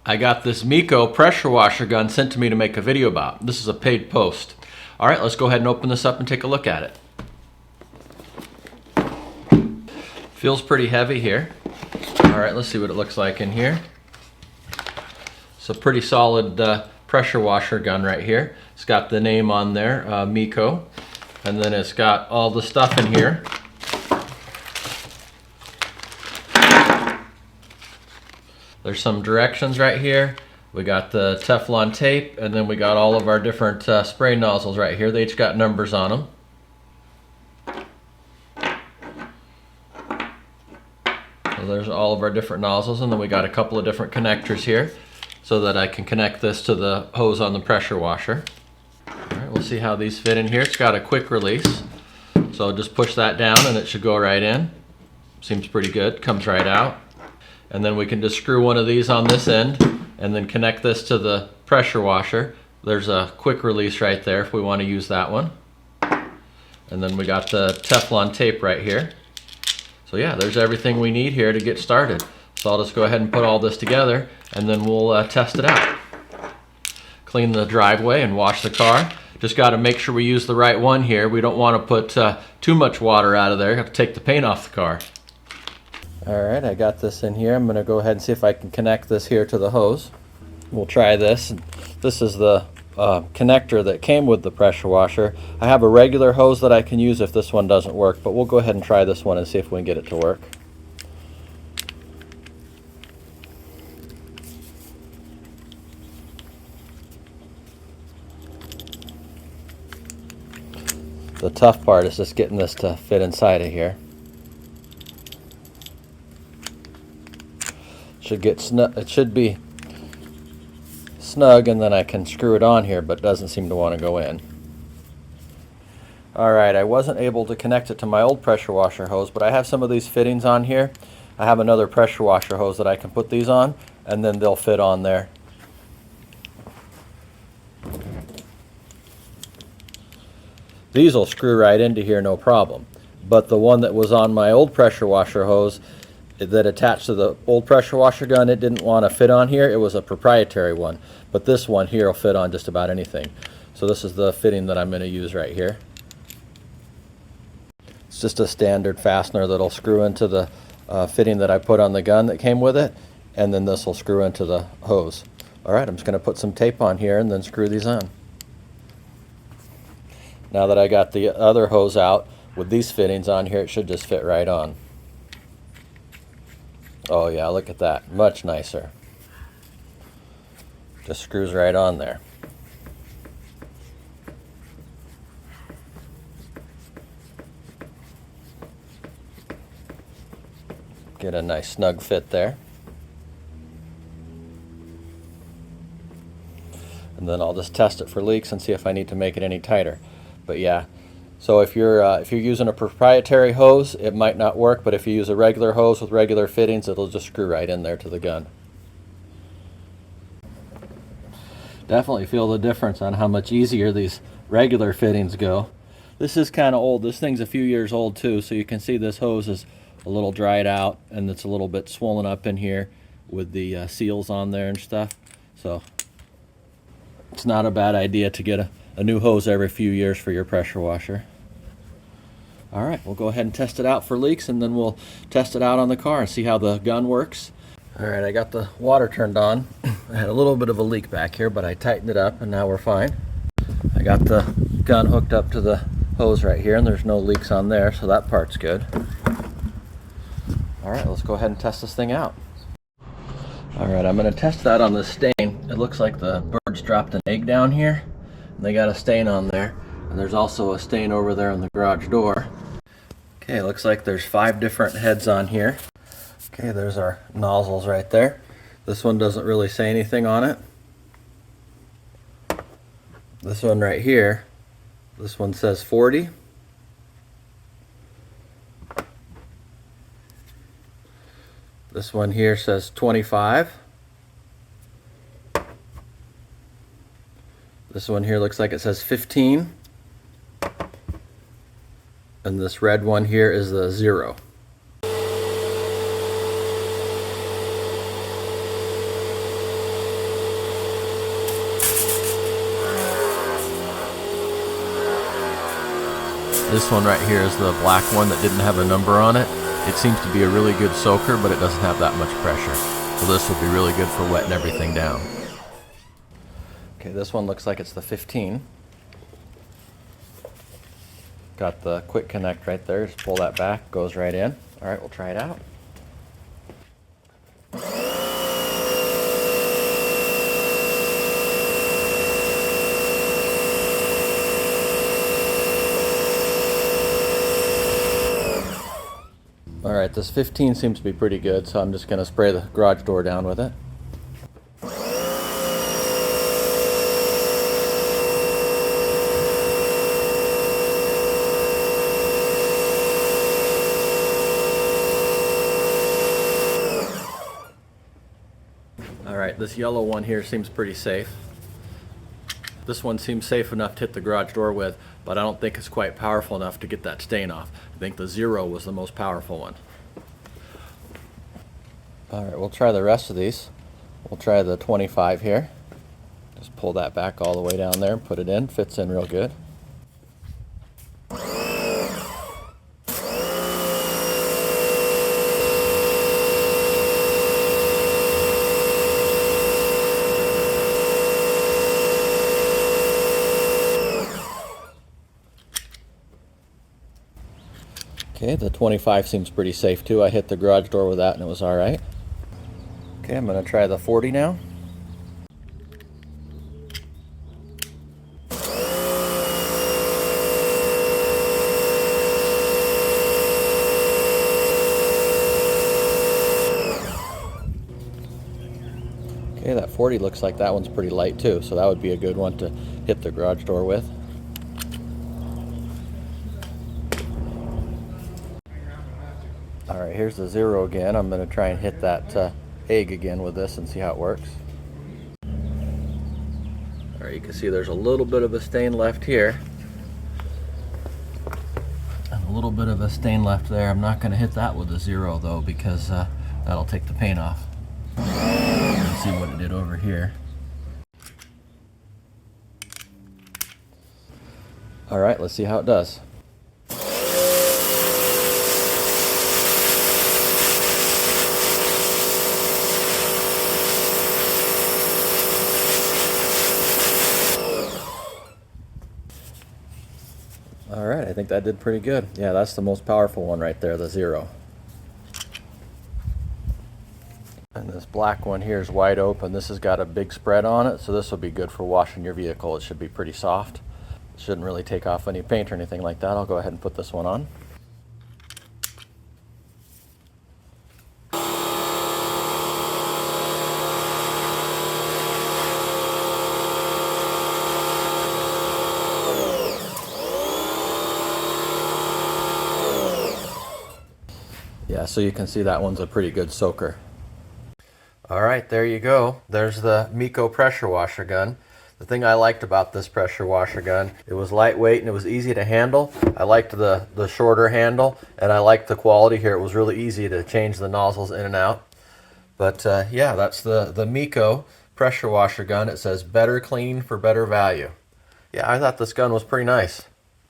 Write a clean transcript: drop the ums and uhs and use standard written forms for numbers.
I got this MEKOH pressure washer gun sent to me to make a video about. This is a paid post. All right, let's go ahead and open this up and take a look at it. Feels pretty heavy here. All right, let's see what it looks like in here. It's a pretty solid pressure washer gun right here. It's got the name on there, MEKOH, and then it's got all the stuff in here. There's some directions right here. We got the Teflon tape, and then we got all of our different spray nozzles right here. They each got numbers on them. So there's all of our different nozzles, and then we got a couple of different connectors here so that I can connect this to the hose on the pressure washer. All right, we'll see how these fit in here. It's got a quick release, so I'll just push that down and it should go right in. Seems pretty good, comes right out. And then we can just screw one of these on this end and then connect this to the pressure washer. There's a quick release right there if we want to use that one. And then we got the Teflon tape right here. So yeah, there's everything we need here to get started. So I'll just go ahead and put all this together and then we'll test it out. Clean the driveway and wash the car. Just got to make sure we use the right one here. We don't want to put too much water out of there. Have to take the paint off the car. All right, I got this in here. I'm going to go ahead and see if I can connect this here to the hose. We'll try this. This is the connector that came with the pressure washer. I have a regular hose that I can use if this one doesn't work, but we'll go ahead and try this one and see if we can get it to work. The tough part is just getting this to fit inside of here. It should be snug, and then I can screw it on here, but it doesn't seem to want to go in. Alright, I wasn't able to connect it to my old pressure washer hose, but I have some of these fittings on here. I have another pressure washer hose that I can put these on, and then they'll fit on there. These will screw right into here, no problem. But the one that was on my old pressure washer hose that attached to the old pressure washer gun, it didn't want to fit on here. It was a proprietary one, but this one here will fit on just about anything. So this is the fitting that I'm going to use right here. It's just a standard fastener that'll screw into the fitting that I put on the gun that came with it, and then this will screw into the hose. Alright, I'm just going to put some tape on here and then screw these on. Now that I got the other hose out with these fittings on here, it should just fit right on. Oh yeah, look at that. Much nicer. Just screws right on there. Get a nice snug fit there. And then I'll just test it for leaks and see if I need to make it any tighter. But yeah, so if you're using a proprietary hose, it might not work, but if you use a regular hose with regular fittings, it'll just screw right in there to the gun. Definitely feel the difference on how much easier these regular fittings go. This is kind of old. This thing's a few years old too, so you can see this hose is a little dried out and it's a little bit swollen up in here with the seals on there and stuff. So it's not a bad idea to get a new hose every few years for your pressure washer. Alright, we'll go ahead and test it out for leaks, and then we'll test it out on the car and see how the gun works. Alright, I got the water turned on. I had a little bit of a leak back here, but I tightened it up and now we're fine. I got the gun hooked up to the hose right here, and there's no leaks on there, so that part's good. Alright, let's go ahead and test this thing out. Alright, I'm going to test that on the stain. It looks like the birds dropped an egg down here. They got a stain on there, and there's also a stain over there on the garage door. Okay, looks like there's 5 different heads on here. Okay, there's our nozzles right there. This one doesn't really say anything on it. This one right here, this one says 40. This one here says 25. This one here looks like it says 15. And this red one here is the 0. This one right here is the black one that didn't have a number on it. It seems to be a really good soaker, but it doesn't have that much pressure. So this will be really good for wetting everything down. Okay, this one looks like it's the 15. Got the quick connect right there. Just pull that back, goes right in. All right, we'll try it out. All right, this 15 seems to be pretty good, so I'm just going to spray the garage door down with it. All right, this yellow one here seems pretty safe. This one seems safe enough to hit the garage door with, but I don't think it's quite powerful enough to get that stain off. I think the 0 was the most powerful one. All right, we'll try the rest of these. We'll try the 25 here. Just pull that back all the way down there and put it in. Fits in real good. Okay, the 25 seems pretty safe too. I hit the garage door with that and it was all right. Okay, I'm going to try the 40 now. Okay, that 40 looks like that one's pretty light too, so that would be a good one to hit the garage door with. All right, here's the 0 again. I'm going to try and hit that egg again with this and see how it works. All right, you can see there's a little bit of a stain left here. And a little bit of a stain left there. I'm not going to hit that with a 0 though, because that'll take the paint off. Let's see what it did over here. All right, let's see how it does. All right, I think that did pretty good. Yeah, that's the most powerful one right there, the 0. And this black one here is wide open. This has got a big spread on it, so this will be good for washing your vehicle. It should be pretty soft. It shouldn't really take off any paint or anything like that. I'll go ahead and put this one on. Yeah, so you can see that one's a pretty good soaker. All right, there you go. There's the MEKOH pressure washer gun. The thing I liked about this pressure washer gun, it was lightweight and it was easy to handle. I liked the shorter handle, and I liked the quality here. It was really easy to change the nozzles in and out. But yeah, that's the MEKOH pressure washer gun. It says better clean for better value. Yeah, I thought this gun was pretty nice.